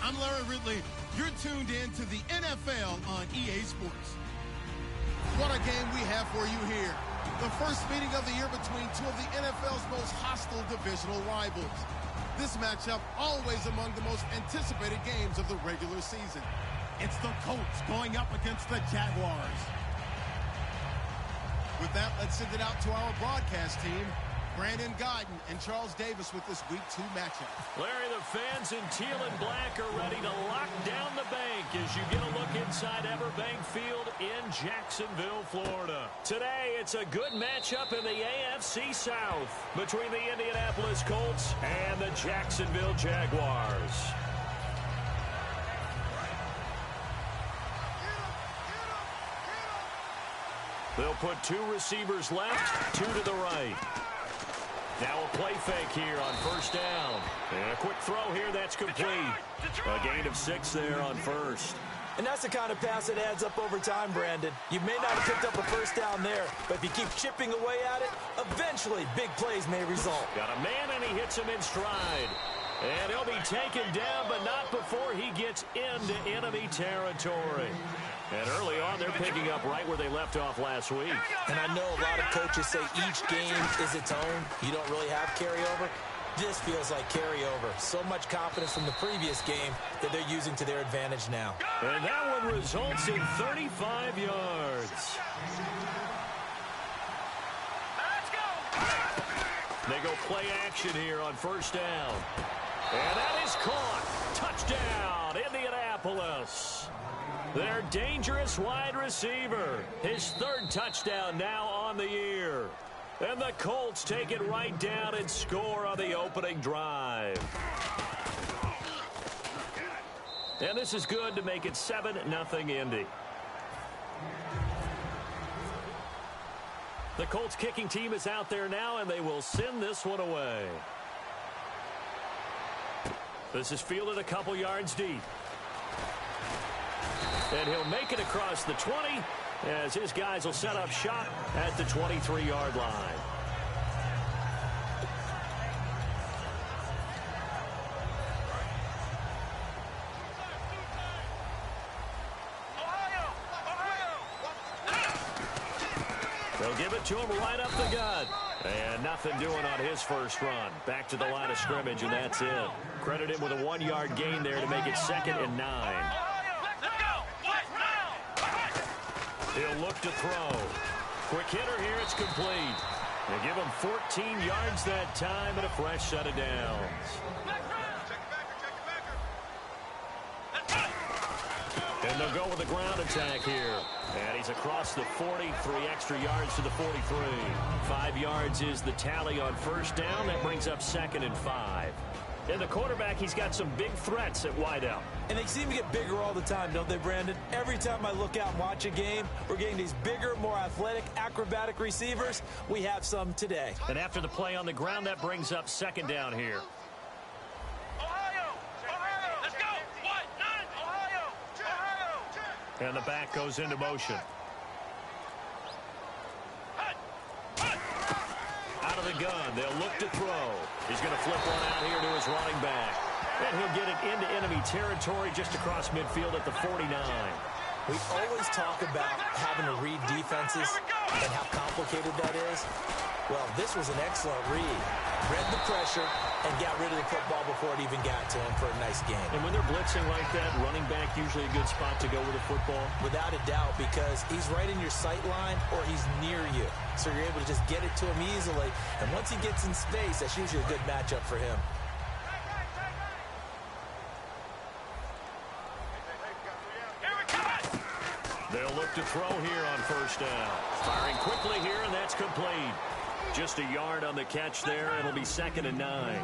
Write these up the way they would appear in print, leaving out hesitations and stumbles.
I'm Larry Ridley. You're tuned in to the NFL on EA Sports. What a game we have for you here. The first meeting of the year between two of the NFL's most hostile divisional rivals. This matchup always among the most anticipated games of the regular season. It's the Colts going up against the Jaguars. With that, let's send it out to our broadcast team. Brandon Godden and Charles Davis with this Week 2 matchup. Larry, the fans in teal and black are ready to lock down the bank as you get a look inside Everbank Field in Jacksonville, Florida. Today, it's a good matchup in the AFC South between the Indianapolis Colts and the Jacksonville Jaguars. They'll put two receivers left, two to the right. Now a play fake here on first down. And a quick throw here, that's complete. A gain of 6 there on first. And that's the kind of pass that adds up over time, Brandon. You may not have picked up a first down there, but if you keep chipping away at it, eventually big plays may result. Got a man, and he hits him in stride. And he'll be taken down, but not before he gets into enemy territory. And early on, they're picking up right where they left off last week. And I know a lot of coaches say each game is its own. You don't really have carryover. This feels like carryover. So much confidence from the previous game that they're using to their advantage now. And that one results in 35 yards. Let's go. They go play action here on first down. And that is caught. Touchdown, Indianapolis. Their dangerous wide receiver. His third touchdown now on the year. And the Colts take it right down and score on the opening drive. And this is good to make it 7-0 Indy. The Colts kicking team is out there now, and they will send this one away. This is fielded a couple yards deep. And he'll make it across the 20 as his guys will set up shop at the 23-yard line. They'll give it to him right up the gut. And nothing doing on his first run. Back to the line of scrimmage, and that's it. Credit him with a 1-yard gain there to make it 2nd and 9. He'll look to throw. Quick hitter here, it's complete. They give him 14 yards that time and a fresh set of downs. And they'll go with the ground attack here. And he's across the 40, 3 extra yards to the 43. 5 yards is the tally on first down. That brings up 2nd and 5. And the quarterback, he's got some big threats at wideout. And they seem to get bigger all the time, don't they, Brandon? Every time I look out and watch a game, we're getting these bigger, more athletic, acrobatic receivers. We have some today. And after the play on the ground, that brings up 2nd down here. Let's go. 1-9. And the back goes into motion. Out of the gun, they'll look to throw. He's going to flip one out here to his running back. And he'll get it into enemy territory just across midfield at the 49. We always talk about having to read defenses and how complicated that is. Well, this was an excellent read. Read the pressure and got rid of the football before it even got to him for a nice game. And when they're blitzing like that, running back usually a good spot to go with the football? Without a doubt, because he's right in your sight line or he's near you. So you're able to just get it to him easily. And once he gets in space, that's usually a good matchup for him. They'll look to throw here on first down. Firing quickly here, and that's complete. Just a yard on the catch there. It'll be 2nd and 9.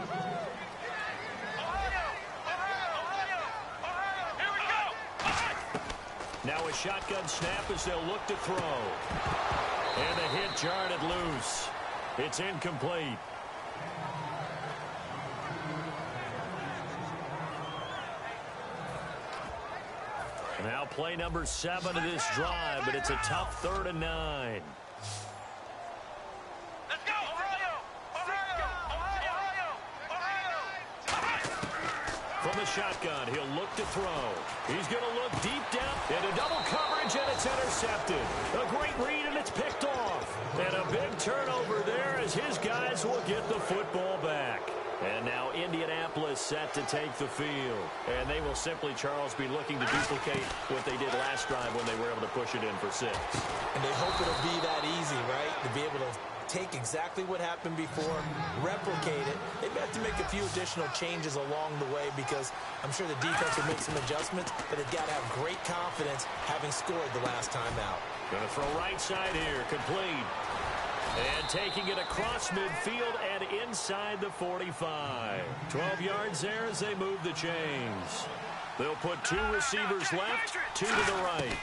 Now a shotgun snap as they'll look to throw. And the hit jarred it loose. It's incomplete. Now play number 7 of this drive, but it's a tough 3rd and 9. Let's go, Ohio! From the shotgun, he'll look to throw. He's going to look deep down into double coverage, and it's intercepted. A great read, and it's picked off. And a big turnover there as his guys will get the football back. And now Indianapolis set to take the field. And they will simply, Charles, be looking to duplicate what they did last drive when they were able to push it in for 6. And they hope it'll be that easy, right? To be able to take exactly what happened before, replicate it. They may have to make a few additional changes along the way because I'm sure the defense will make some adjustments, but they've got to have great confidence having scored the last time out. Going to throw right side here, complete. And taking it across midfield and inside the 45. 12 yards there as they move the chains. They'll put 2 receivers left, 2 to the right.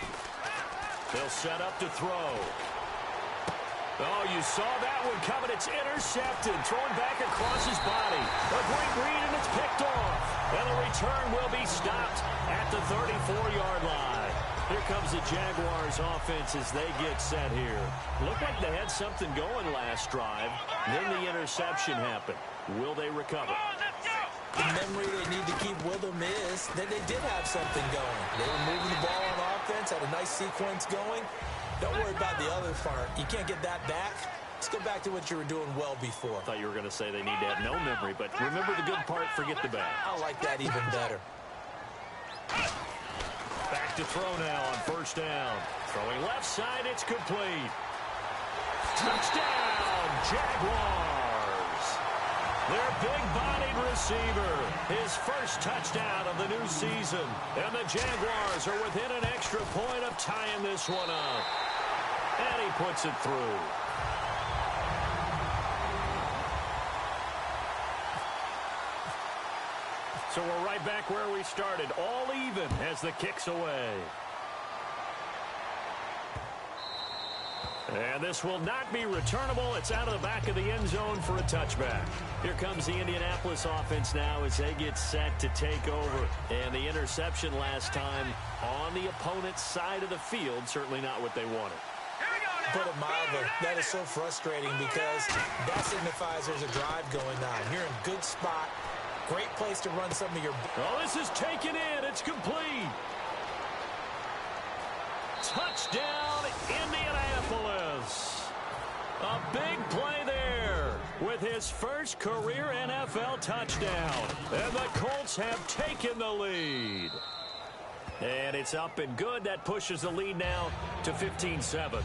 They'll set up to throw. Oh, you saw that one coming. It's intercepted. Thrown back across his body. A great read, and it's picked off. And the return will be stopped at the 34-yard line. Here comes the Jaguars offense as they get set here. Looked like they had something going last drive. Then the interception happened. Will they recover? The memory they need to keep with them is that they did have something going. They were moving the ball on offense, had a nice sequence going. Don't worry about the other part. You can't get that back. Let's go back to what you were doing well before. I thought you were going to say they need to have no memory, but remember the good part, forget the bad. I like that even better. Back to throw now on first down. Throwing left side, it's complete. Touchdown, Jaguars. Their big-bodied receiver, his first touchdown of the new season. And the Jaguars are within an extra point of tying this one up. And he puts it through. So we're right back where we started, all even as the kick's away. And this will not be returnable. It's out of the back of the end zone for a touchback. Here comes the Indianapolis offense now as they get set to take over. And the interception last time on the opponent's side of the field, certainly not what they wanted. Put it mildly, that is so frustrating because that signifies there's a drive going on. You're in a good spot. Great place to run some of your... Oh, this is taken in. It's complete. Touchdown, Indianapolis. A big play there with his first career NFL touchdown. And the Colts have taken the lead. And it's up and good. That pushes the lead now to 15-7.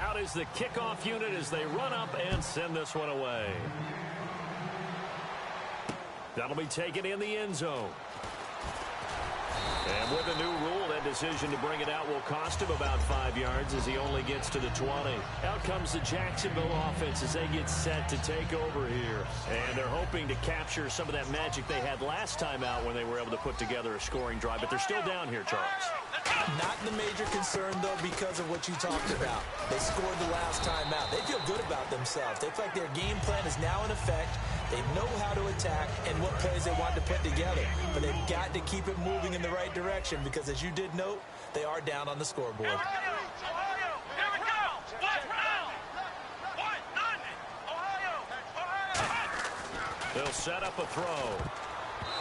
Out is the kickoff unit as they run up and send this one away. That'll be taken in the end zone. And with a new rule, that decision to bring it out will cost him about 5 yards as he only gets to the 20. Out comes the Jacksonville offense as they get set to take over here. And they're hoping to capture some of that magic they had last time out when they were able to put together a scoring drive. But they're still down here, Charles. Not the major concern, though, because of what you talked about. They scored the last time out. They feel good about themselves. They feel like their game plan is now in effect. They know how to attack and what plays they want to put together. But they've got to keep it moving in the right direction because, as you did note, they are down on the scoreboard. Ohio, here we go. What round? What? None. Ohio. They'll set up a throw.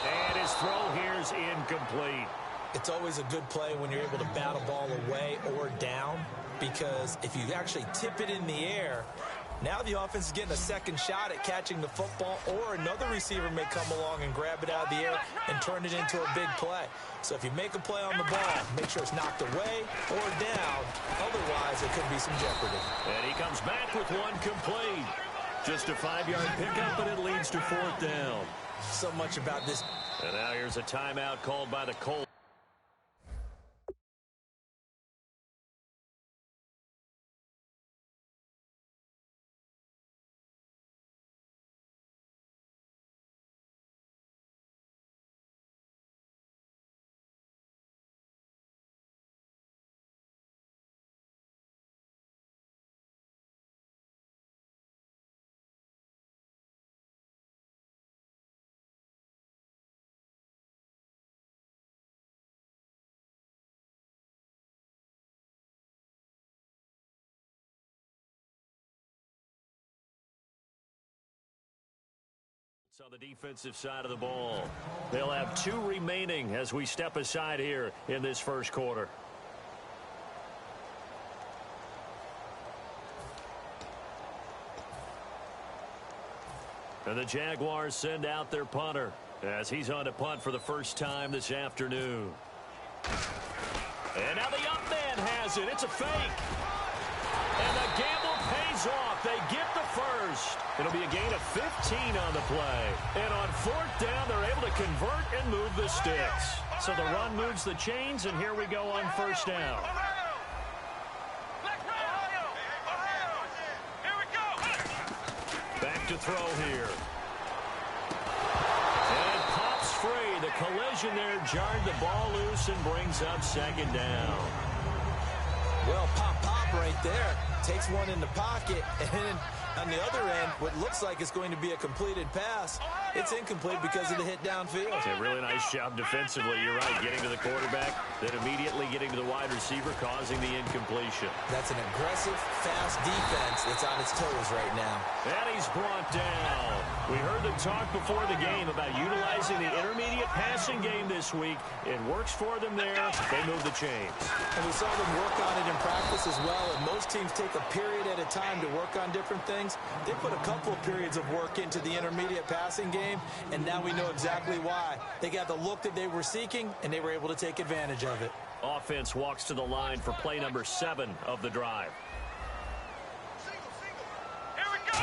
And his throw here's incomplete. It's always a good play when you're able to bat a ball away or down because if you actually tip it in the air, now the offense is getting a second shot at catching the football, or another receiver may come along and grab it out of the air and turn it into a big play. So if you make a play on the ball, make sure it's knocked away or down. Otherwise, it could be some jeopardy. And he comes back with one complete. Just a 5-yard pickup, and it leads to fourth down. So much about this. And now here's a timeout called by the Colts. On the defensive side of the ball. They'll have 2 remaining as we step aside here in this first quarter. And the Jaguars send out their punter as he's on to punt for the first time this afternoon. And now the up man has it. It's a fake. And the gamble pays off. They get the first. It'll be a gain of 15 on the play. And on 4th down, they're able to convert and move the sticks. So the run moves the chains, and here we go on 1st down. Back to throw here. And it pops free. The collision there jarred the ball loose and brings up 2nd down. Well, pop right there. Takes one in the pocket, and on the other end, what looks like it's going to be a completed pass, it's incomplete because of the hit downfield. A really nice job defensively. You're right, getting to the quarterback, then immediately getting to the wide receiver, causing the incompletion. That's an aggressive, fast defense that's on its toes right now. And he's brought down. We heard them talk before the game about utilizing the intermediate passing game this week. It works for them there. They move the chains. And we saw them work on it in practice as well, and most teams take a period at a time to work on different things. They put a couple of periods of work into the intermediate passing game, and now we know exactly why. They got the look that they were seeking, and they were able to take advantage of it. Offense walks to the line for play number 7 of the drive. Here we go.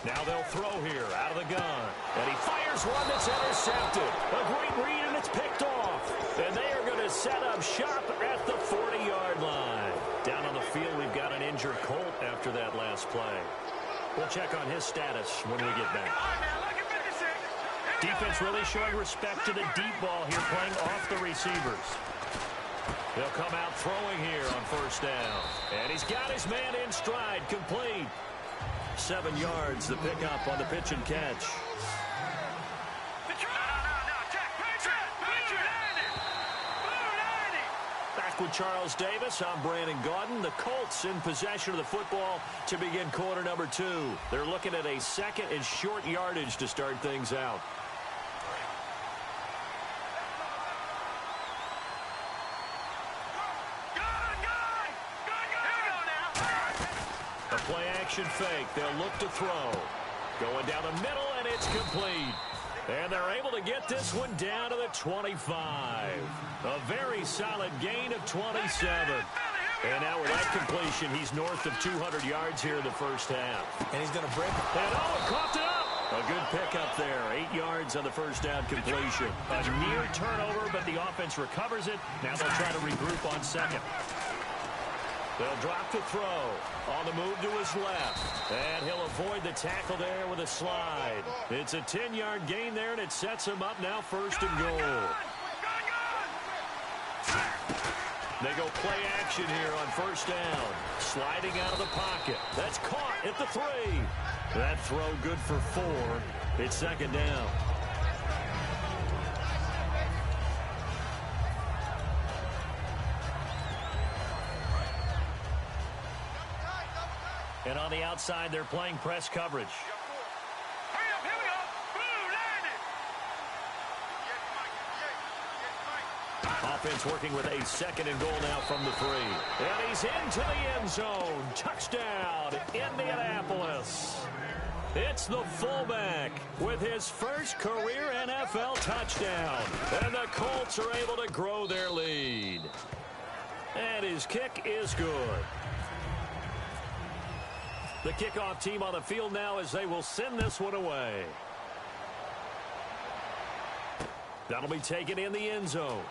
Now they'll throw here out of the gun. And he fires one that's intercepted. A great read, and it's picked off. And they are going to set up shop at the 40-yard line. Down on the field, we've got an injured Colt after that last play. We'll check on his status when we get back. Defense really showing respect to the deep ball here, playing off the receivers. They'll come out throwing here on 1st down. And he's got his man in stride, complete. 7 yards, the pickup on the pitch and catch. Back with Charles Davis, I'm Brandon Gaudin. The Colts in possession of the football to begin quarter number 2. They're looking at a 2nd and short yardage to start things out. A play action fake. They'll look to throw. Going down the middle, and it's complete. And they're able to get this one down to the 25. A very solid gain of 27. And now with that completion, he's north of 200 yards here in the first half. And he's going to break. And it coughed it up. A good pickup there. 8 yards on the first down completion. A near turnover, but the offense recovers it. Now they'll try to regroup on 2nd. They'll drop to throw. On the move to his left. And he'll avoid the tackle there with a slide. It's a 10-yard gain there, and it sets him up now 1st and goal. They go play action here on 1st down. Sliding out of the pocket. That's caught at the 3. That throw good for 4. It's 2nd down. And on the outside, they're playing press coverage. Hurry up, here we go. Blue, land it. Offense working with a 2nd and goal now from the 3. And he's into the end zone. Touchdown, Indianapolis. It's the fullback with his first career NFL touchdown. And the Colts are able to grow their lead. And his kick is good. The kickoff team on the field now as they will send this one away. That'll be taken in the end zone.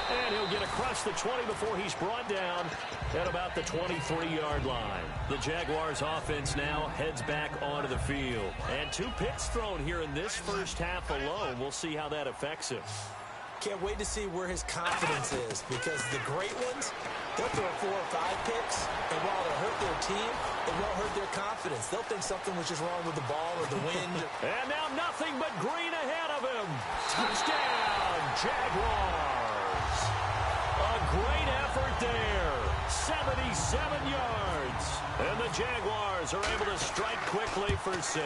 And he'll get across the 20 before he's brought down at about the 23-yard line. The Jaguars offense now heads back onto the field. And 2 picks thrown here in this first half alone. We'll see how that affects him. Can't wait to see where his confidence is, because the great ones, they'll throw 4 or 5 picks, and while it'll hurt their team, it won't hurt their confidence. They'll think something was just wrong with the ball or the wind. And now nothing but green ahead of him. Touchdown, Jaguars. A great effort there. 77 yards. And the Jaguars are able to strike quickly for 6.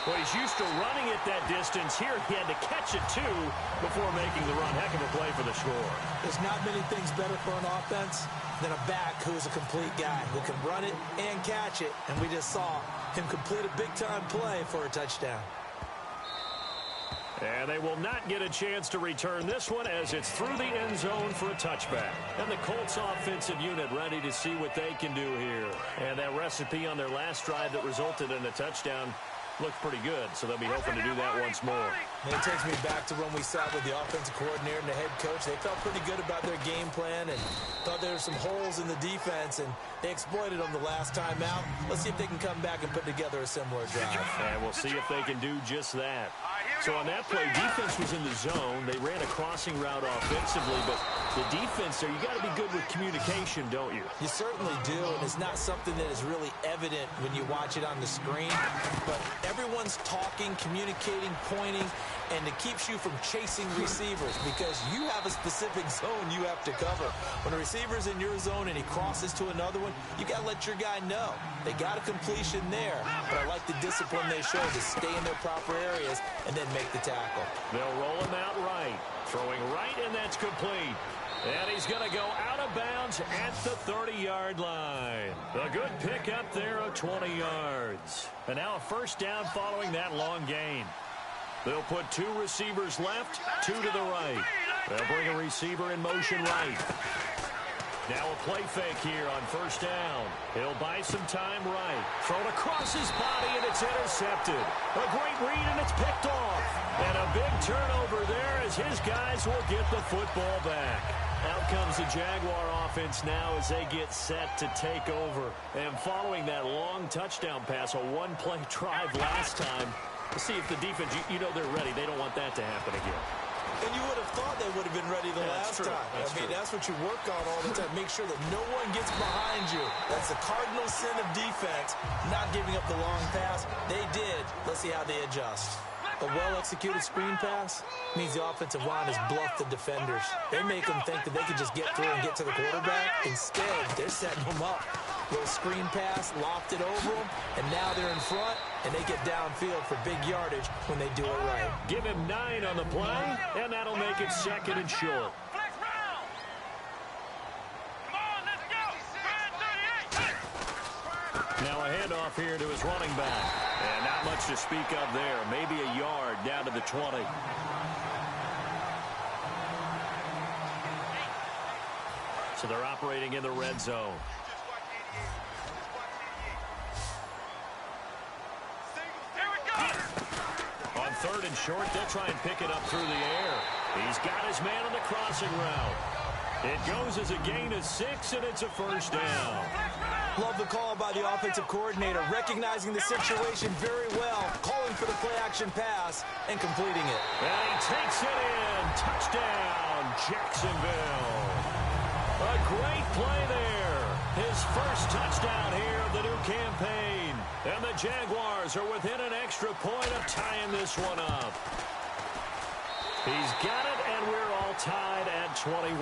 Well, he's used to running it that distance. Here he had to catch it, too, before making the run. Heck of a play for the score. There's not many things better for an offense than a back who's a complete guy who can run it and catch it. And we just saw him complete a big-time play for a touchdown. And they will not get a chance to return this one as it's through the end zone for a touchback. And the Colts offensive unit ready to see what they can do here. And that recipe on their last drive that resulted in a touchdown looked pretty good, so they'll be hoping to do that once more. And it takes me back to when we sat with the offensive coordinator and the head coach. They felt pretty good about their game plan and thought there were some holes in the defense, and they exploited them the last time out. Let's see if they can come back and put together a similar drive. And we'll see if they can do just that. So on that play, defense was in the zone. They ran a crossing route offensively, but the defense there, you got to be good with communication, don't you? You certainly do, and it's not something that is really evident when you watch it on the screen. But everyone's talking, communicating, pointing, and it keeps you from chasing receivers because you have a specific zone you have to cover. When a receiver's in your zone and he crosses to another one, you got to let your guy know. They got a completion there, but I like the discipline they show to stay in their proper areas and then make the tackle. They'll roll him out right. Throwing right, and that's complete. And he's going to go out of bounds at the 30-yard line. A good pickup there of 20 yards. And now a first down following that long gain. They'll put 2 receivers left, 2 to the right. They'll bring a receiver in motion right. Now a play fake here on first down. He'll buy some time right. Thrown across his body, and it's intercepted. A great read, and it's picked off. And a big turnover there as his guys will get the football back. Out comes the Jaguar offense now as they get set to take over. And following that long touchdown pass, a one-play drive last time, to see if the defense, you know they're ready. They don't want that to happen again. And you would have thought they would have been ready the last time. That's what you work on all the time. Make sure that no one gets behind you. That's the cardinal sin of defense, not giving up the long pass. They did. Let's see how they adjust. A well-executed screen pass means the offensive line has bluffed the defenders. They make them think that they can just get through and get to the quarterback. Instead, they're setting them up. Little screen pass, lofted over them, and now they're in front, and they get downfield for big yardage when they do it right. Give him 9 on the play, and that'll make it 2nd and short. Flex round. Come on, let's go. 38. Now a handoff here to his running back. And not much to speak of there. Maybe a yard down to the 20. So they're operating in the red zone. On 3rd and short, they'll try and pick it up through the air. He's got his man on the crossing route. It goes as a gain of 6, and it's a first down. Love the call by the offensive coordinator, recognizing the situation very well, calling for the play-action pass, and completing it. And he takes it in. Touchdown, Jacksonville. A great play there. His first touchdown here of the new campaign. And the Jaguars are within an extra point of tying this one up. He's got it, and we're all tied at 21.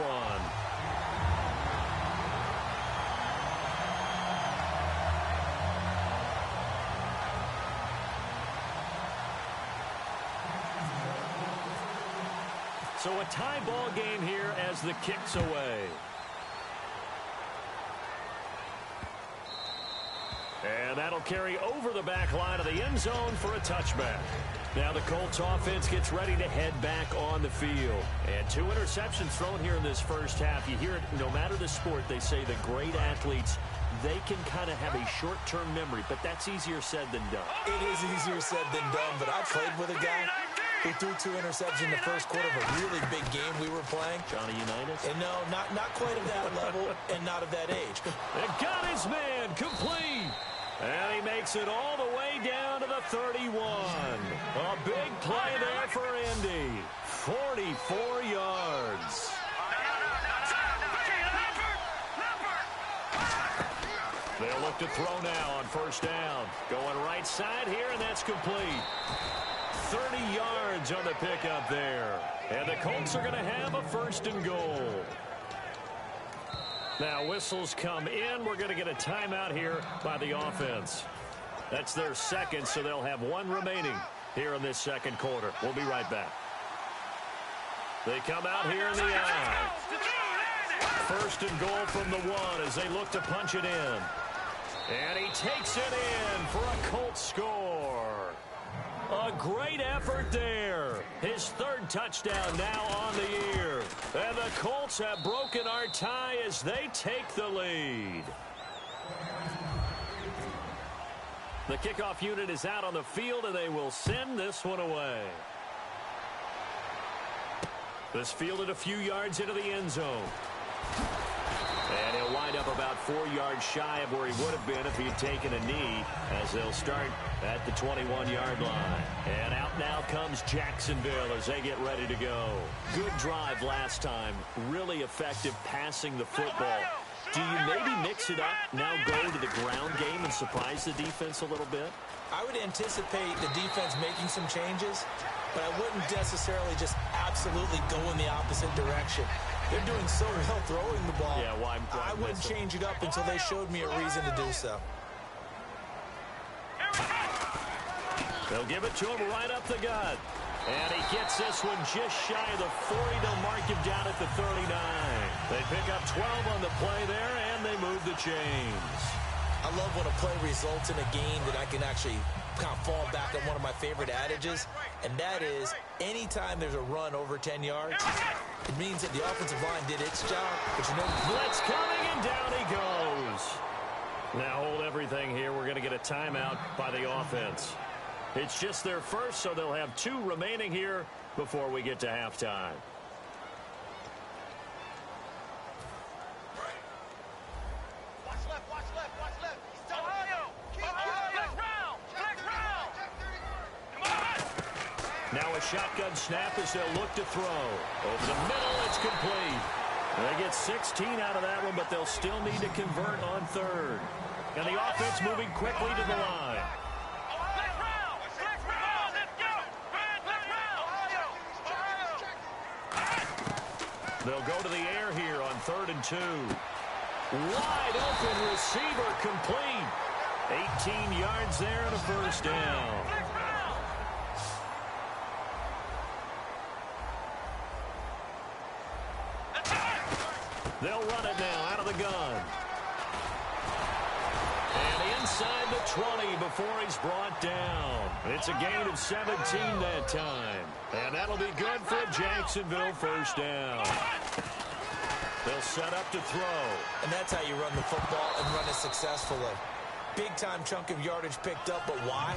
So a tie ball game here as the kick's away. And that'll carry over the back line of the end zone for a touchback. Now the Colts offense gets ready to head back on the field. And 2 interceptions thrown here in this first half. You hear it, no matter the sport, they say the great athletes, they can kind of have a short-term memory, but that's easier said than done. It is easier said than done, but I played with a guy who threw 2 interceptions in the first quarter of a really big game we were playing. Johnny Unitas? And no, not quite at that level and not of that age. They got his man complete. And he makes it all the way down to the 31. A big play there for Indy. 44 yards. They'll look to throw now on first down. Going right side here, and that's complete. 30 yards on the pickup there. And the Colts are going to have a 1st and goal. Now whistles come in. We're going to get a timeout here by the offense. That's their second, so they'll have one remaining here in this second quarter. We'll be right back. They come out here in the eye. First and goal from the one as they look to punch it in. And he takes it in for a Colts score. A great effort there. His third touchdown now on the year. And the Colts have broken our tie as they take the lead. The kickoff unit is out on the field, and they will send this one away. This fielded a few yards into the end zone. And he'll wind up about 4 yards shy of where he would have been if he had taken a knee, as they'll start at the 21-yard line. And out now comes Jacksonville as they get ready to go. Good drive last time. Really effective passing the football. Do you maybe mix it up, now go to the ground game and surprise the defense a little bit? I would anticipate the defense making some changes, but I wouldn't necessarily just absolutely go in the opposite direction. They're doing so well throwing the ball. Yeah, why I wouldn't change it up until they showed me a reason to do so. They'll give it to him right up the gut. And he gets this one just shy of the 40. They'll mark him down at the 39. They pick up 12 on the play there, and they move the chains. I love when a play results in a game that I can actually kind of fall back on one of my favorite adages, and that is anytime there's a run over 10 yards, it means that the offensive line did its job. But you know, blitz coming, and down he goes. Now hold everything here. We're going to get a timeout by the offense. It's just their first, so they'll have 2 remaining here before we get to halftime. Watch left, watch left, watch left. Ohio! Flex round! Flex round! Come on! Now a shotgun snap as they'll look to throw. Over the middle, it's complete. They get 16 out of that one, but they'll still need to convert on third. And the offense moving quickly to the line. They'll go to the air here on 3rd and 2. Wide open receiver complete. 18 yards there and a first down. They'll run it now out of the gun. And inside the 20 before he's brought down. It's a gain of 17 that time. And that'll be good for a Jacksonville first down. They'll set up to throw. And that's how you run the football and run it successfully. Big-time chunk of yardage picked up, but why?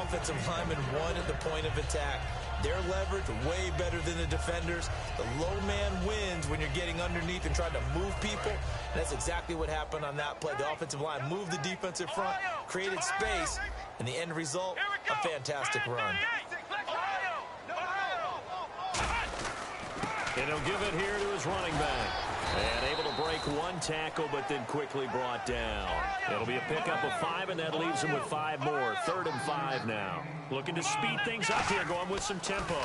Offensive linemen won at the point of attack. Their leverage way better than the defenders. The low man wins when you're getting underneath and trying to move people. And that's exactly what happened on that play. The offensive line moved the defensive front, created space, and the end result, a fantastic run. And he'll give it here to his running back. And able to break one tackle, but then quickly brought down. It'll be a pickup of 5, and that leaves him with 5 more. 3rd and 5 now. Looking to speed things up here, going with some tempo.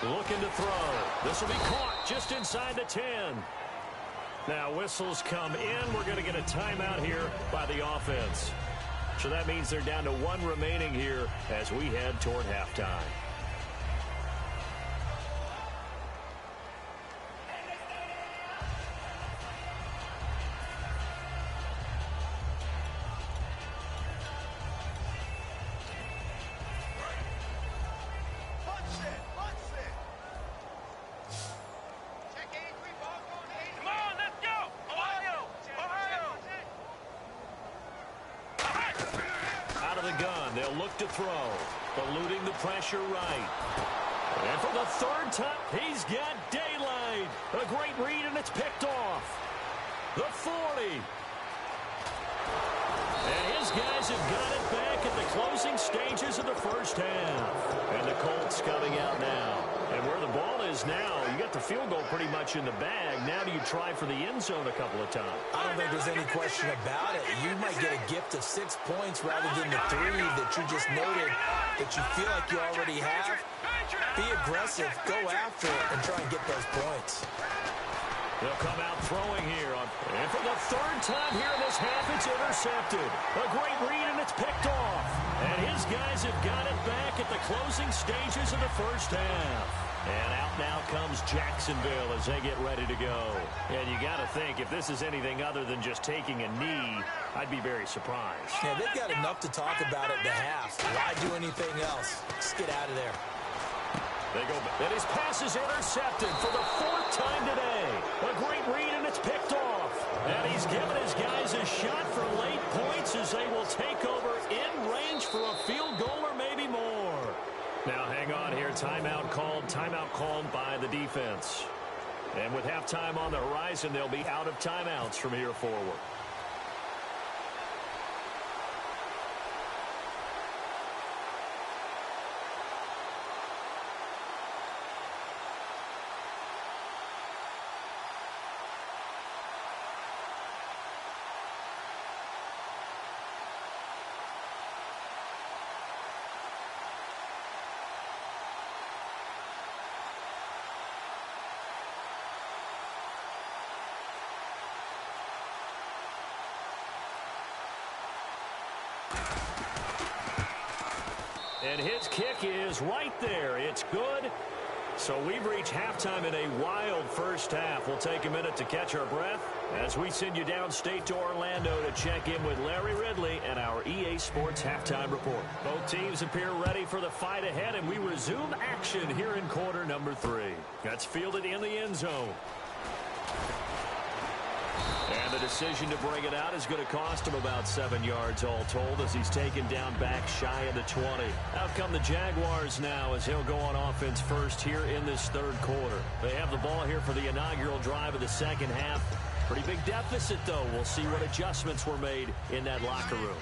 Looking to throw. This will be caught just inside the 10. Now whistles come in. We're going to get a timeout here by the offense. So that means they're down to 1 remaining here as we head toward halftime. To throw, eluding the pressure right. And for the 3rd time, he's got daylight. A great read, and it's picked off. The 40. And his guys have got it back at the closing stages of the first half. And the Colts coming out now. And where the ball is now, you got the field goal pretty much in the bag. Now do you try for the end zone a couple of times? I don't think there's any question about it. You might get a gift of 6 points rather than the 3 that you just noted that you feel like you already have. Be aggressive, go after it, and try and get those points. They'll come out throwing here. And for the third time here in this half, it's intercepted. A great read, and it's picked off. And his guys have got it back at the closing stages of the first half. And out now comes Jacksonville as they get ready to go. And you got to think, if this is anything other than just taking a knee, I'd be very surprised. Yeah, they've got enough to talk about at the half. Why do anything else? Just get out of there. They go back. And his pass is intercepted for the fourth time today. A great read, and it's picked off. And he's given his guys a shot for late points as they will take over in range for a field goal or maybe more. Now hang on here. Timeout called by the defense. And with halftime on the horizon, they'll be out of timeouts from here forward. And his kick is right there. It's good. So we've reached halftime in a wild first half. We'll take a minute to catch our breath as we send you downstate to Orlando to check in with Larry Ridley and our EA Sports Halftime Report. Both teams appear ready for the fight ahead, and we resume action here in quarter number 3. That's fielded in the end zone. And the decision to bring it out is going to cost him about 7 yards all told as he's taken down back shy of the 20. Out come the Jaguars now as he'll go on offense first here in this third quarter. They have the ball here for the inaugural drive of the second half. Pretty big deficit, though. We'll see what adjustments were made in that locker room.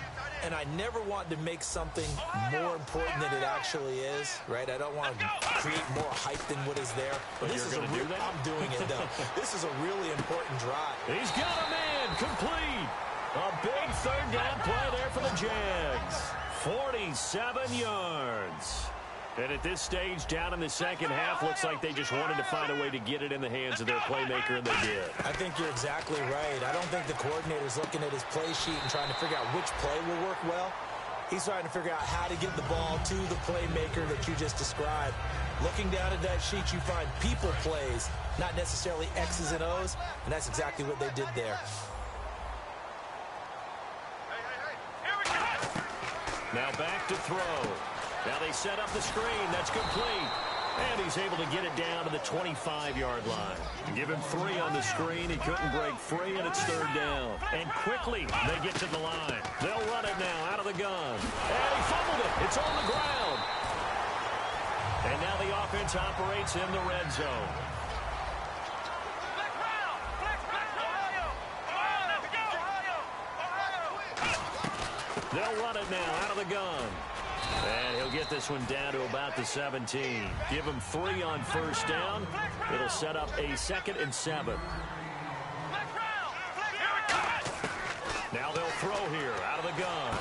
And I never want to make something more important than it actually is, right? I don't want to create more hype than what is there. But this is going to do that? I'm doing it, though. This is a really important drive. He's got a man complete. A big third down play there for the Jags. 47 yards. And at this stage, down in the second half, looks like they just wanted to find a way to get it in the hands of their playmaker, and they did. I think you're exactly right. I don't think the coordinator's looking at his play sheet and trying to figure out which play will work well. He's trying to figure out how to get the ball to the playmaker that you just described. Looking down at that sheet, you find people plays, not necessarily X's and O's, and that's exactly what they did there. Now back to throw. Now they set up the screen. That's complete. And he's able to get it down to the 25-yard line. Give him 3 on the screen. He couldn't break free, and it's third down. And quickly, they get to the line. They'll run it now out of the gun. And he fumbled it. It's on the ground. And now the offense operates in the red zone. They'll run it now out of the gun. And he'll get this one down to about the 17. Give him 3 on first down. It'll set up a 2nd and 7. Now they'll throw here out of the gun.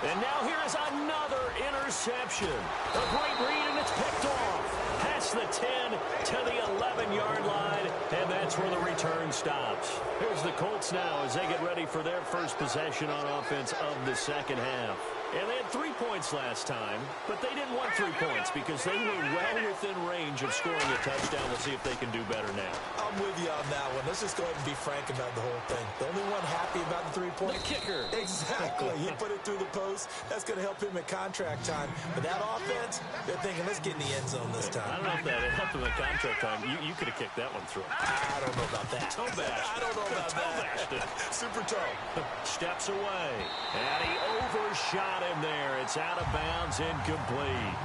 And now here is another interception. A great read, and it's picked off. Past the 10 to the 11-yard line, and that's where the return stops. Here's the Colts now as they get ready for their first possession on offense of the second half. And they had 3 points last time, but they didn't want 3 points because they were well within range of scoring a touchdown. We'll see if they can do better now. I'm with you on that one. Let's just go ahead and be frank about the whole thing. The only one happy about the 3 points? The kicker. Exactly. He put it through the post. That's going to help him at contract time. But that offense, they're thinking, let's get in the end zone this time. I don't know if that helped him at contract time. You could have kicked that one through. I don't know about that. Toe bashed. I don't know about toe bashed it. Super toe. Steps away. And he overshot him there. It's out of bounds, incomplete.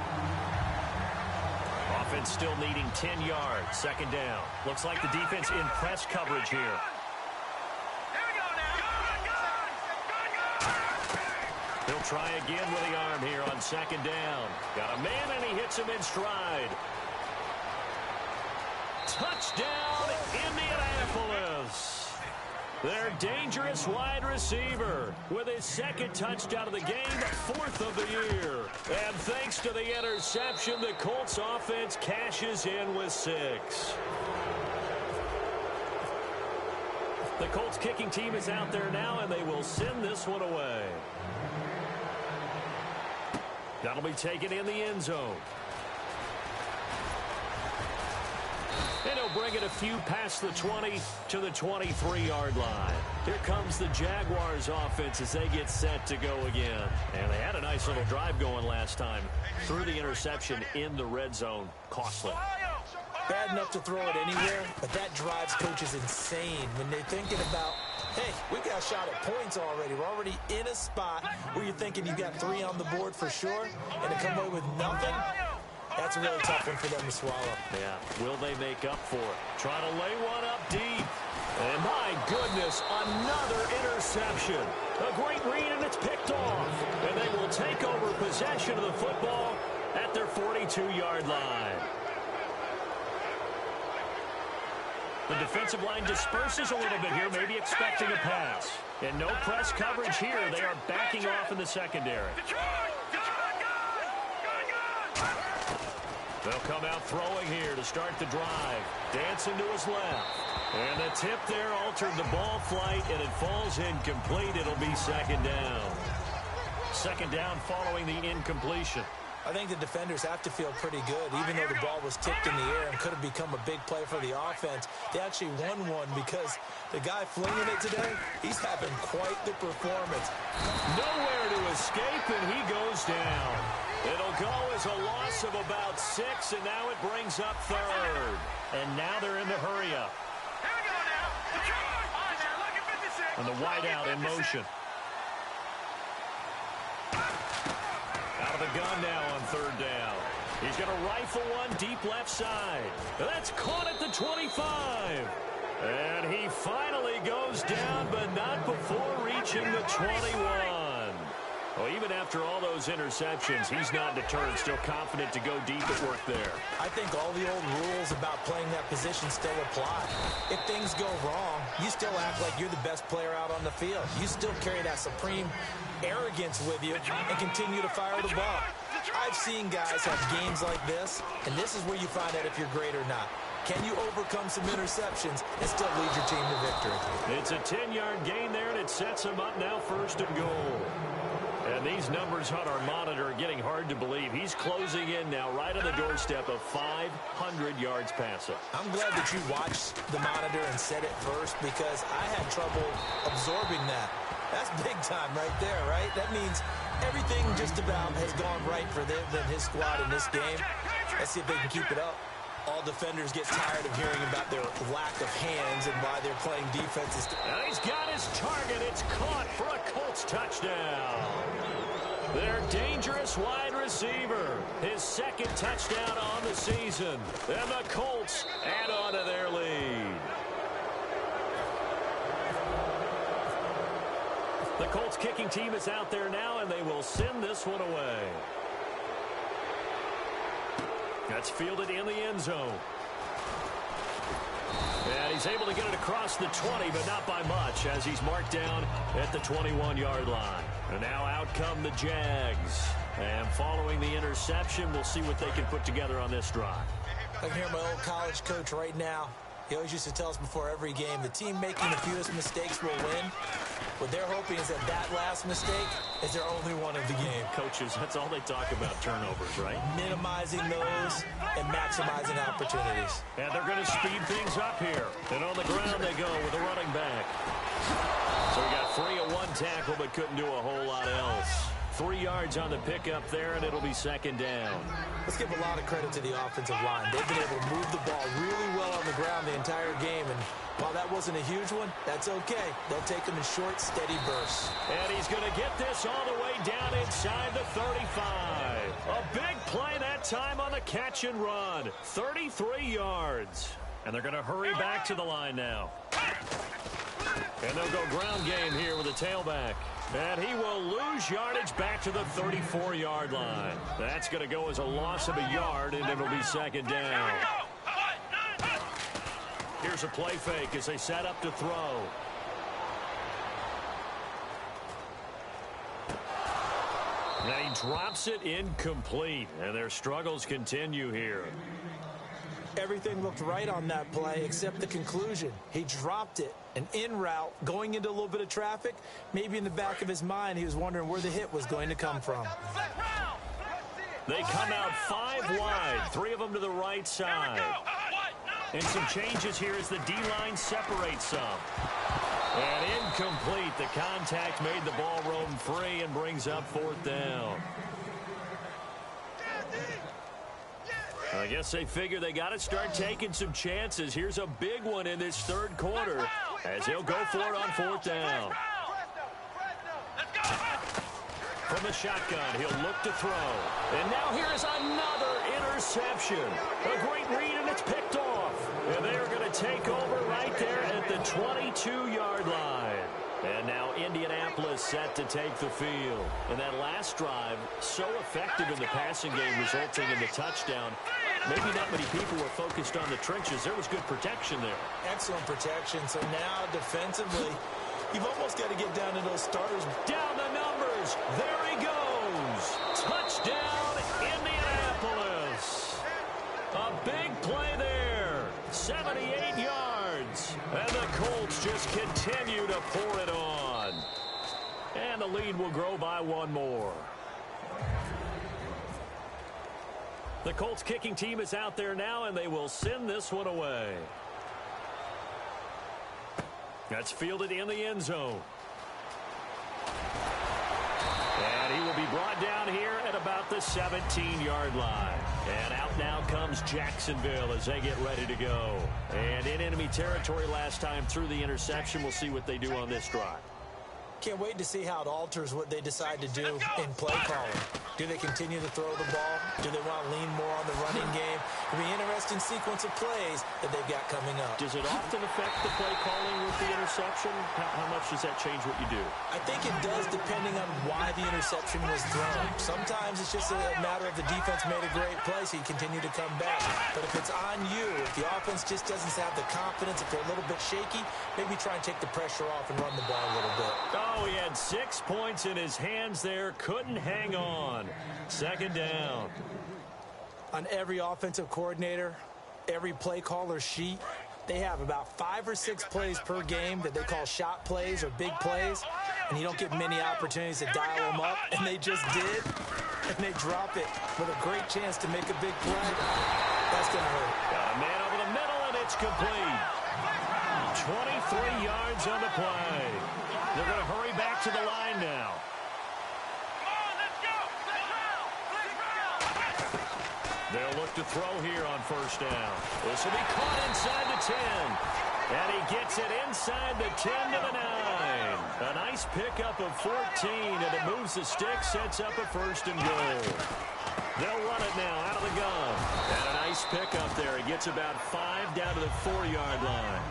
Offense still needing 10 yards. Second down. Looks like the defense in press coverage here. He'll try again with the arm here on second down. Got a man, and he hits him in stride. Touchdown, Indianapolis. Their dangerous wide receiver with his 2nd touchdown of the game, 4th of the year. And thanks to the interception, the Colts offense cashes in with 6. The Colts kicking team is out there now, and they will send this one away. That'll be taken in the end zone. And he'll bring it a few past the 20 to the 23-yard line. Here comes the Jaguars offense as they get set to go again. And they had a nice little drive going last time. Threw the interception in the red zone. Costly. Bad enough to throw it anywhere, but that drives coaches insane when they're thinking about, hey, we've got a shot at points already. We're already in a spot where you're thinking you've got 3 on the board for sure, and to come away with nothing, that's a really tough one for them to swallow. Yeah, will they make up for it? Trying to lay one up deep. And my goodness, another interception. A great read, and it's picked off. And they will take over possession of the football at their 42-yard line. The defensive line disperses a little bit here, maybe expecting a pass. And no press coverage here. They are backing off in the secondary. They'll come out throwing here to start the drive. Dancing to his left. And the tip there altered the ball flight, and it falls incomplete. It'll be second down. Second down following the incompletion. I think the defenders have to feel pretty good, even though the ball was tipped in the air and could have become a big play for the offense. They actually won one because the guy flinging it today, he's having quite the performance. Nowhere to escape, and he goes down. It'll go as a loss of about 6, and now it brings up third. And now they're in the hurry up. Here we go now. And the wideout in motion. Out of the gun now on third down. He's going to rifle one deep left side. That's caught at the 25. And he finally goes down, but not before reaching the 21. Well, even after all those interceptions, he's not deterred, still confident to go deep at work there. I think all the old rules about playing that position still apply. If things go wrong, you still act like you're the best player out on the field. You still carry that supreme arrogance with you and continue to fire the ball. I've seen guys have games like this, and this is where you find out if you're great or not. Can you overcome some interceptions and still lead your team to victory? It's a 10-yard gain there, and it sets him up now first and goal. And these numbers on our monitor are getting hard to believe. He's closing in now right on the doorstep of 500 yards passing. I'm glad that you watched the monitor and said it first because I had trouble absorbing that. That's big time right there, right? That means everything just about has gone right for them and his squad in this game. Let's see if they can keep it up. All defenders get tired of hearing about their lack of hands and why they're playing defenses. And he's got his target. It's caught for a Colts touchdown. Their dangerous wide receiver. His second touchdown on the season. And the Colts add on to their lead. The Colts kicking team is out there now, and they will send this one away. That's fielded in the end zone. And he's able to get it across the 20, but not by much, as he's marked down at the 21-yard line. And now out come the Jags. And following the interception, we'll see what they can put together on this drive. I can hear my old college coach right now. He always used to tell us before every game, the team making the fewest mistakes will win. What they're hoping is that last mistake is their only one of the game. Coaches, that's all they talk about, turnovers, right? Minimizing those and maximizing opportunities. And they're going to speed things up here. And on the ground they go with a running back. So we got 3 at 1 tackle, but couldn't do a whole lot else. 3 yards on the pickup there, and it'll be second down. Let's give a lot of credit to the offensive line. They've been able to move the ball really well on the ground the entire game, and while that wasn't a huge one, that's okay. They'll take them in short, steady bursts. And he's going to get this all the way down inside the 35. A big play that time on the catch and run. 33 yards. And they're going to hurry back to the line now. And they'll go ground game here with a tailback. And he will lose yardage back to the 34-yard line. That's going to go as a loss of a yard, and it'll be second down. Here's a play fake as they set up to throw. And he drops it incomplete, and their struggles continue here. Everything looked right on that play except the conclusion. He dropped it, an in route, going into a little bit of traffic. Maybe in the back of his mind, he was wondering where the hit was going to come from. They come out 5 wide, 3 of them to the right side. And some changes here as the D-line separates some. And incomplete. The contact made the ball roam free and brings up 4th down. I guess they figure they got to start taking some chances. Here's a big one in this 3rd quarter as he'll go for it on 4th down. From the shotgun, he'll look to throw. And now here's another interception. A great read, and it's picked off. And they're going to take over right there at the 22-yard line. And now Indianapolis set to take the field. And that last drive, so effective in the passing game, resulting in the touchdown. Maybe not many people were focused on the trenches. There was good protection there. Excellent protection. So now, defensively, you've almost got to get down to those starters. Down the numbers. There he goes. Touchdown, Indianapolis. A big play there. 78 yards. And the Colts just continue to pour it on. And the lead will grow by 1 more. The Colts kicking team is out there now, and they will send this one away. That's fielded in the end zone. And he will be brought down here at about the 17-yard line. And out now comes Jacksonville as they get ready to go. And in enemy territory last time through the interception. We'll see what they do on this drive. Can't wait to see how it alters what they decide to do in play calling. Do they continue to throw the ball? Do they want to lean more on the running game? It'll be an interesting sequence of plays that they've got coming up. Does it often affect the play calling with the interception? How much does that change what you do? I think it does depending on why the interception was thrown. Sometimes it's just a matter of the defense made a great play, so you continue to come back. But if it's on you, if the offense just doesn't have the confidence, if they're a little bit shaky, maybe try and take the pressure off and run the ball a little bit. Oh, he had 6 points in his hands there. Couldn't hang on. 2nd down. On every offensive coordinator, every play caller sheet, they have about 5 or 6 plays per game that they call shot plays or big plays, and you don't get many opportunities to dial them up, and they just did, and they drop it with a great chance to make a big play. That's going to hurt. Got a man over the middle, and it's complete. 23 yards on the play. They're going to hurry back to the line now. They'll look to throw here on 1st down. This will be caught inside the 10. And he gets it inside the 10 to the 9. A nice pickup of 14, and it moves the stick, sets up a 1st and goal. They'll run it now out of the gun. And a nice pickup there. He gets about 5 down to the 4-yard line.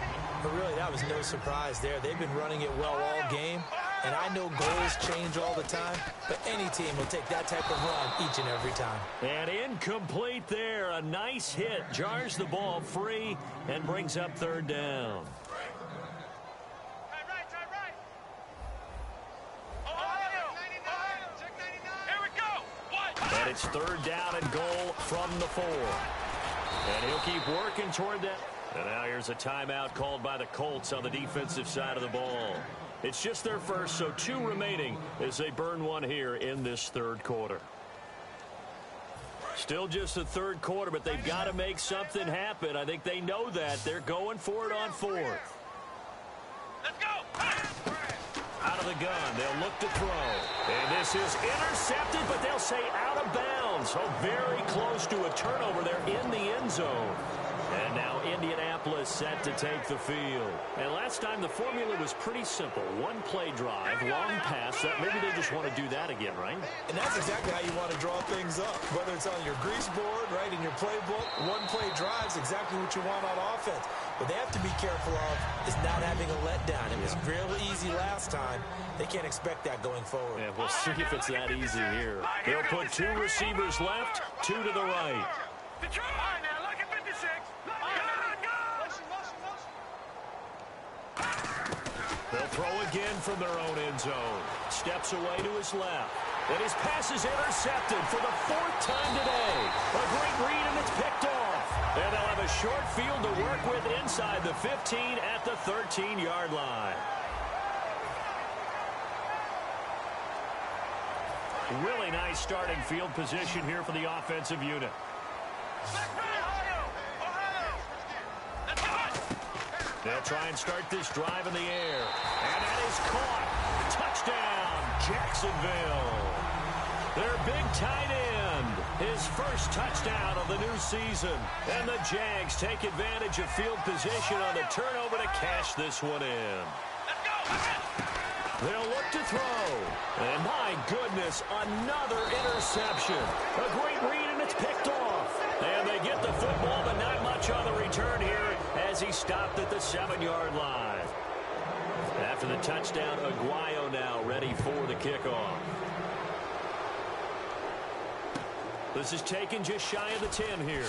But really, that was no surprise there. They've been running it well all game. And I know goals change all the time, but any team will take that type of run each and every time. And incomplete there. A nice hit. Jars the ball free and brings up 3rd down. And it's 3rd down and goal from the 4. And he'll keep working toward that. And now here's a timeout called by the Colts on the defensive side of the ball. It's just their first, so 2 remaining as they burn one here in this 3rd quarter. Still just the 3rd quarter, but they've got to make something happen. I think they know that. They're going for it on 4th. Let's go! Out of the gun, they'll look to throw. And this is intercepted, but they'll say out of bounds. So very close to a turnover there in the end zone. And now Indianapolis set to take the field. And last time the formula was pretty simple. 1 play drive, long pass. Maybe they just want to do that again, right? And that's exactly how you want to draw things up. Whether it's on your grease board, right, in your playbook, 1 play drive is exactly what you want on offense. What they have to be careful of is not having a letdown. It was real easy last time. They can't expect that going forward. Yeah, we'll see if it's that easy here. They'll put 2 receivers left, 2 to the right. They'll throw again from their own end zone. Steps away to his left. And his pass is intercepted for the 4th time today. A great read, and it's picked off. And they'll have a short field to work with inside the 15 at the 13-yard line. Really nice starting field position here for the offensive unit. They'll try and start this drive in the air. And that is caught. Touchdown, Jacksonville. Their big tight end, his first touchdown of the new season. And the Jags take advantage of field position on the turnover to cash this one in. They'll look to throw. And my goodness, another interception. A great read, and it's picked off. And they get the football, but not much on the return here as he stopped at the 7-yard line. After the touchdown, Aguayo now ready for the kickoff. This is taken just shy of the 10 here.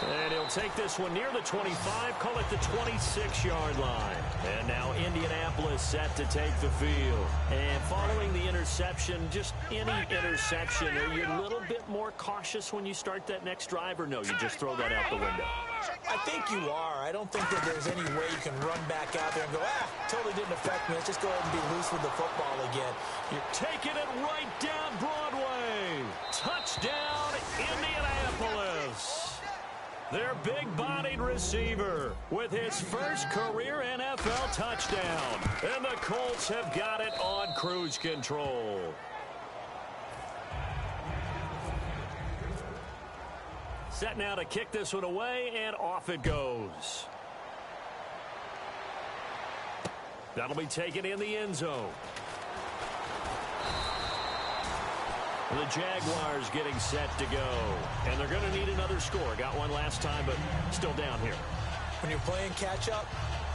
And he'll take this one near the 25, call it the 26-yard line. And now Indianapolis set to take the field. And following the interception, just any interception, are you a little bit more cautious when you start that next drive, or no, you just throw that out the window? I think you are. I don't think that there's any way you can run back out there and go, totally didn't affect me. Let's just go ahead and be loose with the football again. You're taking it right down Broadway. Touchdown, Indianapolis. Their big-bodied receiver with his first career NFL touchdown. And the Colts have got it on cruise control. Set now to kick this one away, and off it goes. That'll be taken in the end zone. The Jaguars getting set to go. And they're going to need another score. Got one last time, but still down here. When you're playing catch-up,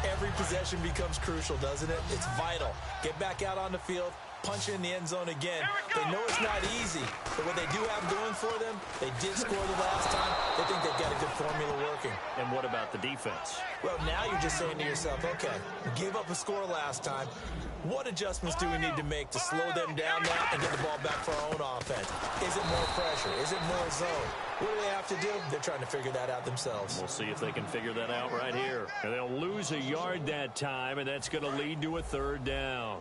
every possession becomes crucial, doesn't it? It's vital. Get back out on the field, punch it in the end zone again. They know it's not easy, but what they do have going for them, they did score the last time. They think they've got a good formula working. And what about the defense? Well, now you're just saying to yourself, okay, gave up a score last time. What adjustments do we need to make to slow them down now and get the ball back for our own offense? Is it more pressure? Is it more zone? What do they have to do? They're trying to figure that out themselves. We'll see if they can figure that out right here. And they'll lose a yard that time, and that's going to lead to a third down.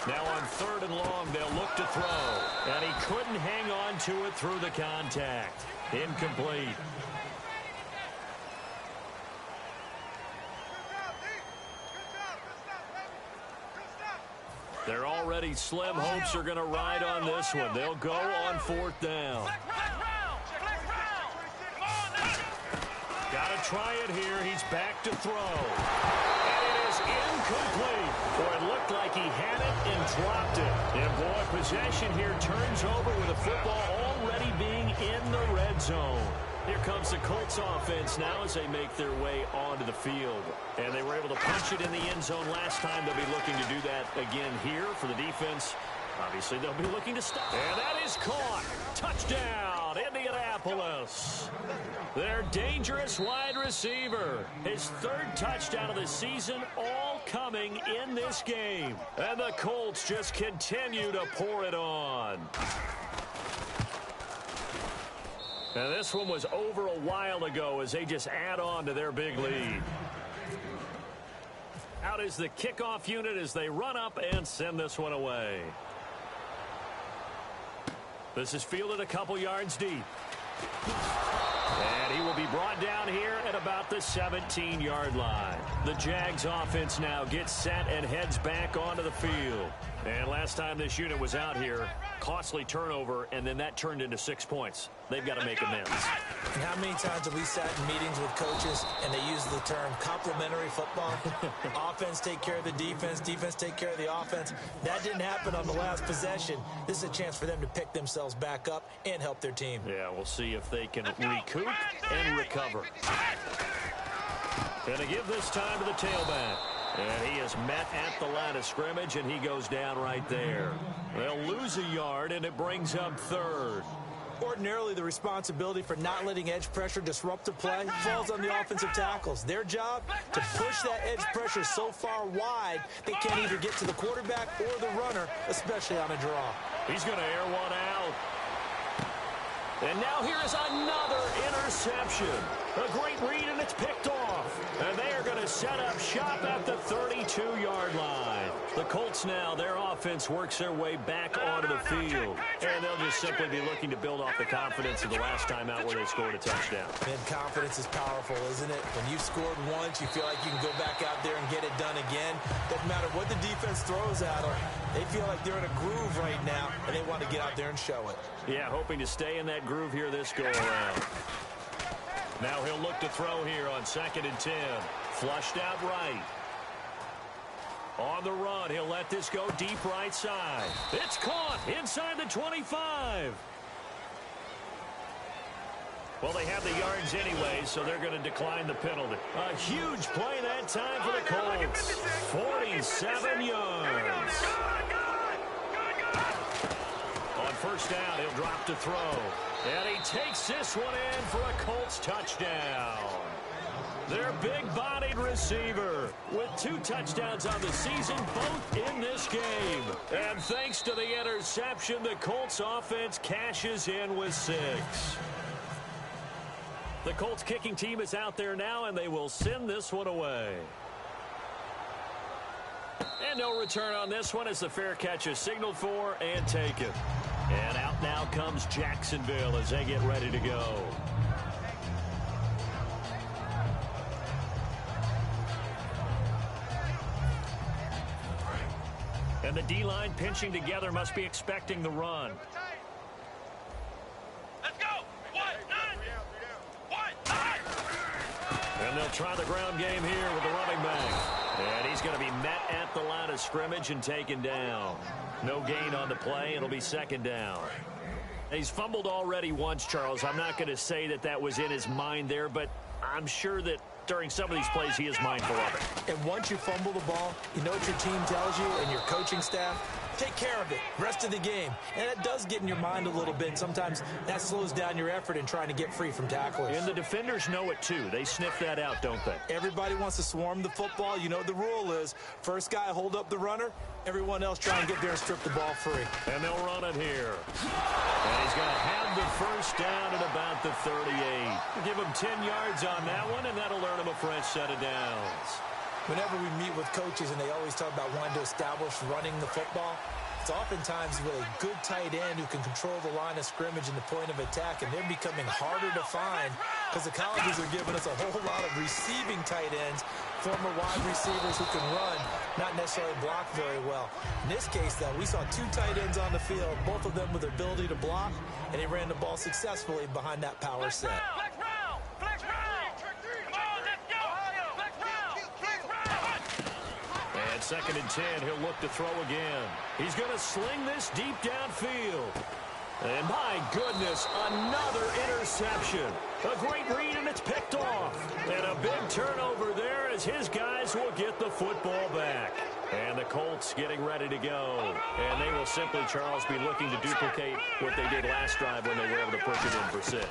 Now on 3rd and long, they'll look to throw. And he couldn't hang on to it through the contact. Incomplete. They're already slim hopes are going to ride on this one. They'll go on 4th down. Got to try it here. He's back to throw. And it is incomplete. Boy, it looked like he had it and dropped it. And boy, possession here turns over with the football already being in the red zone. Here comes the Colts offense now as they make their way onto the field. And they were able to punch it in the end zone last time. They'll be looking to do that again here for the defense. Obviously, they'll be looking to stop. And that is caught. Touchdown, Indianapolis. Their dangerous wide receiver. His 3rd touchdown of the season, all coming in this game. And the Colts just continue to pour it on. And this one was over a while ago as they just add on to their big lead. Out is the kickoff unit as they run up and send this one away. This is fielded a couple yards deep. And he will be brought down here at about the 17-yard line. The Jags offense now gets set and heads back onto the field. And last time this unit was out here, costly turnover, and then that turned into 6 points. They've got to make amends. And how many times have we sat in meetings with coaches and they use the term complementary football? Offense take care of the defense, defense take care of the offense. That didn't happen on the last possession. This is a chance for them to pick themselves back up and help their team. Yeah, we'll see if they can recoup and recover. Gonna give this time to the tailback. And he is met at the line of scrimmage, and he goes down right there. They'll lose a yard, and it brings up 3rd. Ordinarily, the responsibility for not letting edge pressure disrupt the play falls on the offensive tackles. Their job, to push that edge pressure so far wide they can't either get to the quarterback or the runner, especially on a draw. He's going to air one out. And now here is another interception. A great read, and it's picked off. And they are going to set up shop at the 32-yard line. The Colts now, their offense works their way back onto the field. And they'll just simply be looking to build off the confidence of the last time out where they scored a touchdown. Man, confidence is powerful, isn't it? When you've scored once, you feel like you can go back out there and get it done again. Doesn't matter what the defense throws at them. They feel like they're in a groove right now, and they want to get out there and show it. Yeah, hoping to stay in that groove here this go-around. Now he'll look to throw here on 2nd and 10. Flushed out right. On the run, he'll let this go deep right side. It's caught inside the 25. Well, they have the yards anyway, so they're going to decline the penalty. A huge play that time for the Colts. 47 yards. On first down, he'll drop to throw. And he takes this one in for a Colts touchdown. Their big-bodied receiver with 2 touchdowns on the season, both in this game. And thanks to the interception, the Colts offense cashes in with 6. The Colts kicking team is out there now, and they will send this one away. And no return on this one as the fair catch is signaled for and taken. And out now comes Jacksonville as they get ready to go. And the D-line pinching together must be expecting the run. Let's go! 1-9! And they'll try the ground game here with the running back. And he's going to be met at the line of scrimmage and taken down. No gain on the play. It'll be 2nd down. He's fumbled already once, Charles. I'm not going to say that that was in his mind there, but I'm sure that during some of these plays he is mindful of it. And once you fumble the ball, you know what your team tells you and your coaching staff? Take care of it. Rest of the game. And it does get in your mind a little bit. Sometimes that slows down your effort in trying to get free from tacklers. And the defenders know it too. They sniff that out, don't they? Everybody wants to swarm the football. You know what the rule is. First guy hold up the runner. Everyone else try and get there and strip the ball free. And they'll run it here. And he's going to have the first down at about the 38. Give him 10 yards on that one, and that'll earn him a fresh set of downs. Whenever we meet with coaches and they always talk about wanting to establish running the football, it's oftentimes with a good tight end who can control the line of scrimmage and the point of attack, and they're becoming harder to find because the colleges are giving us a whole lot of receiving tight ends, former wide receivers who can run, not necessarily block very well. In this case, though, we saw 2 tight ends on the field, both of them with the ability to block, and they ran the ball successfully behind that power set. Flex round! Flex round! Come on, let's go! Flex round! Flex round! And 2nd and 10, he'll look to throw again. He's going to sling this deep downfield. And my goodness, another interception. A great read, and it's picked off. And a big turnover there as his guys will get the football back. And the Colts getting ready to go. And they will simply, Charles, be looking to duplicate what they did last drive when they were able to push it in for 6.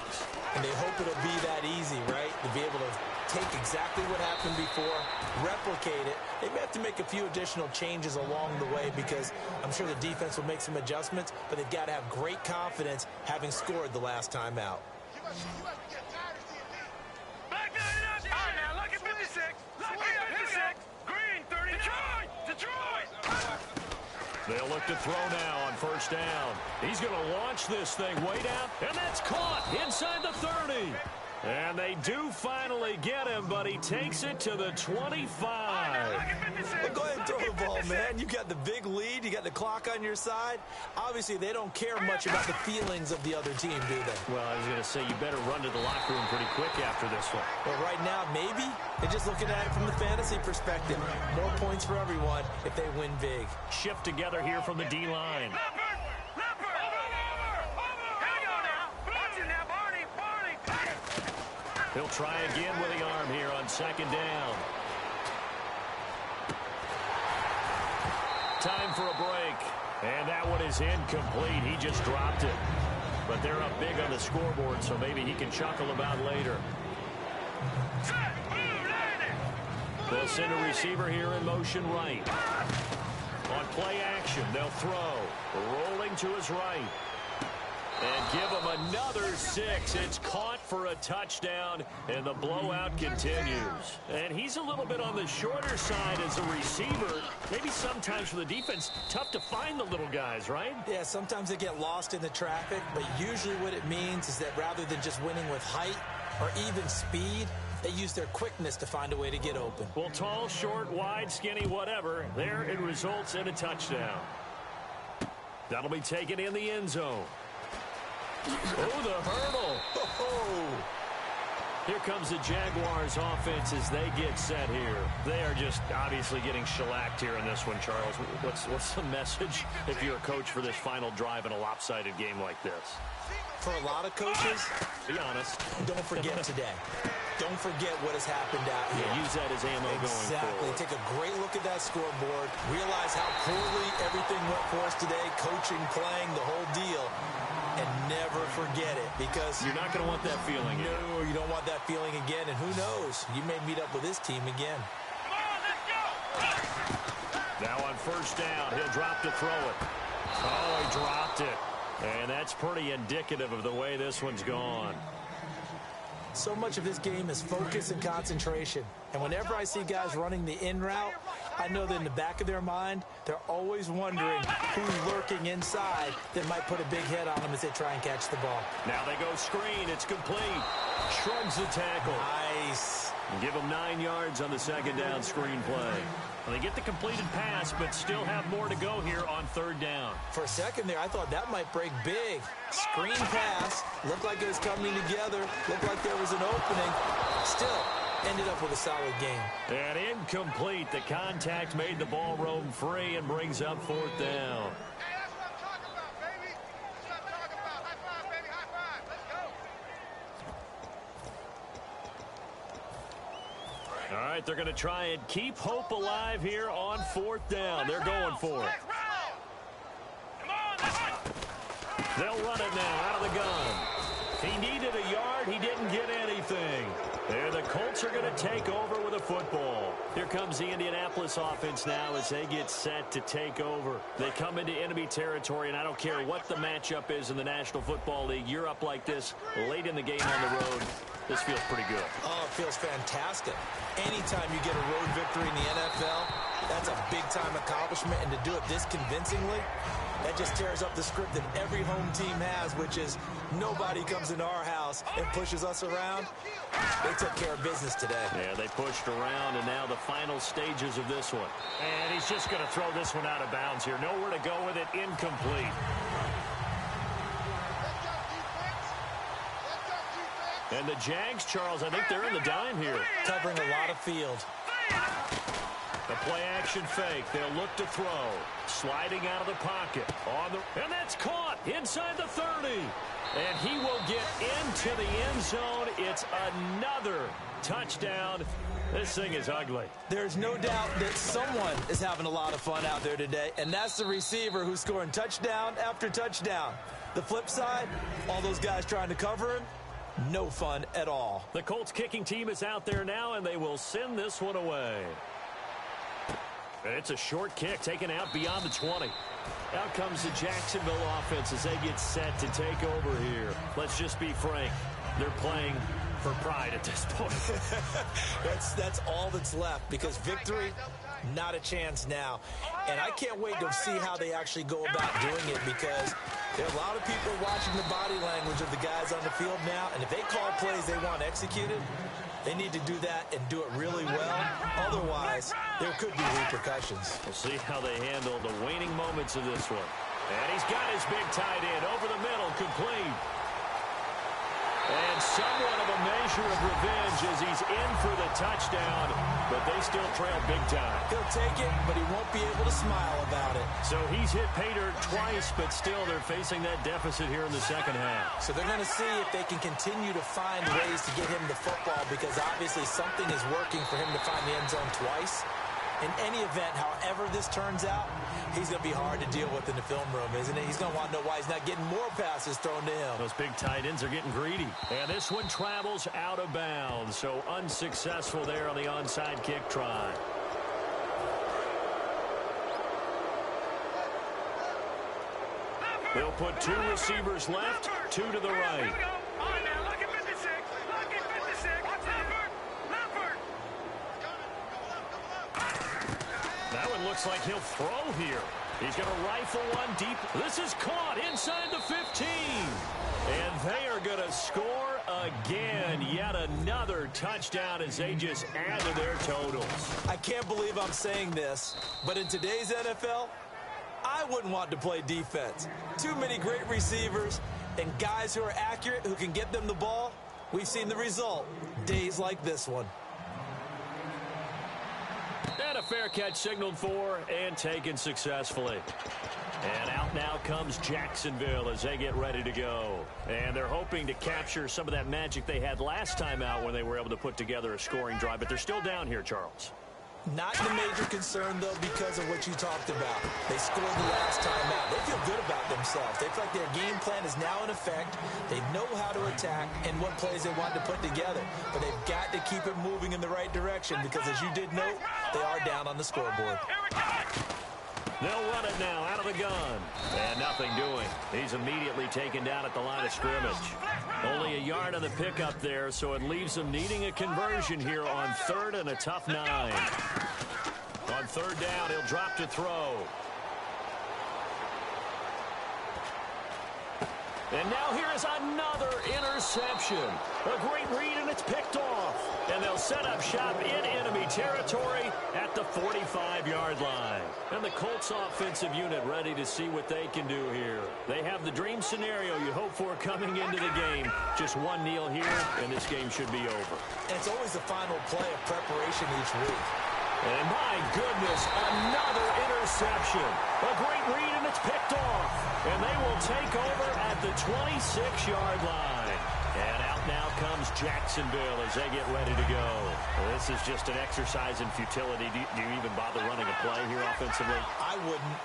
And they hope it'll be that easy, right? To be able to take exactly what happened before, replicate it. They may have to make a few additional changes along the way because I'm sure the defense will make some adjustments, but they've got to have great confidence having scored the last time out. Back that up! All right, now, look at 56! Look at 56! Green, 30! Detroit! They'll look to throw now on first down. He's going to launch this thing way down, and that's caught inside the 30. And they do finally get him, but he takes it to the 25. Well, go ahead and throw the ball, man. You got the big lead. You got the clock on your side. Obviously, they don't care much about the feelings of the other team, do they? Well, I was going to say, you better run to the locker room pretty quick after this one. Well, right now, maybe. They're just looking at it from the fantasy perspective. More points for everyone if they win big. Shift together here from the D-line. He'll try again with the arm here on second down. Time for a break. And that one is incomplete. He just dropped it. But they're up big on the scoreboard, so maybe he can chuckle about later. They'll send a receiver here in motion right. On play action, they'll throw. Rolling to his right. And give him another 6. It's caught for a touchdown, and the blowout continues. And he's a little bit on the shorter side as a receiver. Maybe sometimes for the defense, tough to find the little guys, right? Yeah, sometimes they get lost in the traffic, but usually what it means is that rather than just winning with height or even speed, they use their quickness to find a way to get open. Well, tall, short, wide, skinny, whatever, there it results in a touchdown. That'll be taken in the end zone. Oh, the hurdle. Oh. Here comes the Jaguars offense as they get set here. They are just obviously getting shellacked here in this one, Charles. What's the message if you're a coach for this final drive in a lopsided game like this? For a lot of coaches, be honest, don't forget today. Don't forget what has happened out here. Yeah, use that as ammo going forward. Exactly. Take a great look at that scoreboard. Realize how poorly everything went for us today. Coaching, playing, the whole deal. And never forget it, because you're not going to want that feeling again. No, you don't want that feeling again. And who knows? You may meet up with this team again. Come on, let's go! Now on first down, he'll drop to throw it. Oh, he dropped it. And that's pretty indicative of the way this one's gone. So much of this game is focus and concentration. And whenever I see guys running the in route, I know that in the back of their mind, they're always wondering who's lurking inside that might put a big hit on them as they try and catch the ball. Now they go screen. It's complete. Shrugs the tackle. Nice. And give them 9 yards on the second down screen play. Well, they get the completed pass, but still have more to go here on third down. For a second there, I thought that might break big. Screen pass. Looked like it was coming together. Looked like there was an opening. Still ended up with a solid game. And incomplete. The contact made the ball roam free and brings up fourth down. Hey, that's what I'm talking about, baby. That's what I'm talking about. High five, baby. High five. Let's go. All right, they're going to try and keep hope alive here on fourth down. They're going for it. Come on, let's go. They'll run it now out of the gun. He needed a yard. He didn't get anything. And the Colts are going to take over with a football. Here comes the Indianapolis offense now as they get set to take over. They come into enemy territory, and I don't care what the matchup is in the National Football League. You're up like this late in the game on the road. This feels pretty good. Oh, it feels fantastic. Anytime you get a road victory in the NFL, that's a big-time accomplishment. And to do it this convincingly, that just tears up the script that every home team has, which is nobody comes into our house and pushes us around. They took care of business today. Yeah, they pushed around, and now the final stages of this one. And he's just going to throw this one out of bounds here. Nowhere to go with it. Incomplete. And the Jags, Charles, I think they're in the dime here. Covering a lot of field. The play-action fake. They'll look to throw. Sliding out of the pocket. And that's caught inside the 30. And he will get into the end zone. It's another touchdown. This thing is ugly. There's no doubt that someone is having a lot of fun out there today, and that's the receiver who's scoring touchdown after touchdown. The flip side, all those guys trying to cover him, no fun at all. The Colts kicking team is out there now, and they will send this one away. And it's a short kick taken out beyond the 20. Out comes the Jacksonville offense as they get set to take over here. Let's just be frank. They're playing for pride at this point. That's all that's left, because victory, not a chance now. And I can't wait to see how they actually go about doing it, because there are a lot of people watching the body language of the guys on the field now, and if they call plays they want executed, they need to do that and do it really well. Otherwise, there could be repercussions. We'll see how they handle the waning moments of this one. And he's got his big tight end over the middle, complete. And somewhat of a measure of revenge as he's in for the touchdown, but they still trail big time. He'll take it, but he won't be able to smile about it. So he's hit pay dirt twice, but still they're facing that deficit here in the second half. So they're going to see if they can continue to find ways to get him the football, because obviously something is working for him to find the end zone twice. In any event, however this turns out, he's going to be hard to deal with in the film room, isn't he? He's going to want to know why he's not getting more passes thrown to him. Those big tight ends are getting greedy. And this one travels out of bounds, so unsuccessful there on the onside kick try. They'll put 2 receivers left, 2 to the right. That one looks like he'll throw here. He's going to rifle one deep. This is caught inside the 15. And they are going to score again. Yet another touchdown as they just add to their totals. I can't believe I'm saying this, but in today's NFL, I wouldn't want to play defense. Too many great receivers and guys who are accurate, who can get them the ball. We've seen the result. Days like this one. And a fair catch signaled for and taken successfully. And out now comes Jacksonville as they get ready to go. And they're hoping to capture some of that magic they had last time out when they were able to put together a scoring drive. But they're still down here, Charles. Not a major concern, though, because of what you talked about. They scored the last time out. They feel good about themselves. They feel like their game plan is now in effect. They know how to attack and what plays they want to put together. But they've got to keep it moving in the right direction because, as you did note, they are down on the scoreboard. They'll run it now out of the gun. And nothing doing. He's immediately taken down at the line of scrimmage. Only a yard on the pickup there, so it leaves them needing a conversion here on 3rd and a tough 9. On 3rd down, he'll drop to throw. And now here is another interception. A great read, and it's picked off. And they'll set up shop in enemy territory at the 45-yard line. And the Colts offensive unit ready to see what they can do here. They have the dream scenario you hope for coming into the game. Just one kneel here, and this game should be over. And it's always the final play of preparation each week. And my goodness, another interception. A great read, and it's picked off. And they will take over at the 26-yard line. And out now comes Jacksonville as they get ready to go. Well, this is just an exercise in futility. Do you even bother running a play here offensively? I wouldn't,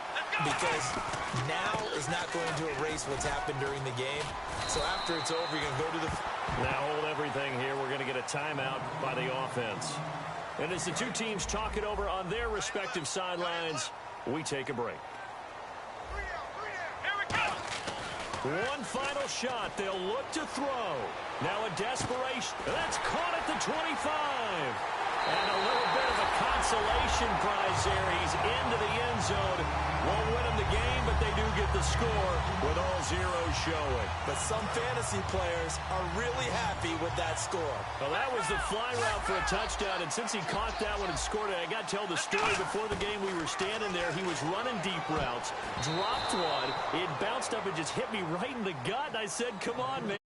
because now is not going to erase what's happened during the game. So after it's over, you're going to go to the... Now hold everything here. We're going to get a timeout by the offense. And as the two teams talk it over on their respective sidelines, we take a break. One final shot. They'll look to throw. Now a desperation. That's caught at the 25. And a little bit of a consolation prize there. He's into the end zone. Won't win him the game, but they do get the score with all zeros showing. But some fantasy players are really happy with that score. Well, that was the fly route for a touchdown, and since he caught that one and scored it, I got to tell the story. Before the game, we were standing there. He was running deep routes, dropped one. It bounced up and just hit me right in the gut, and I said, come on, man.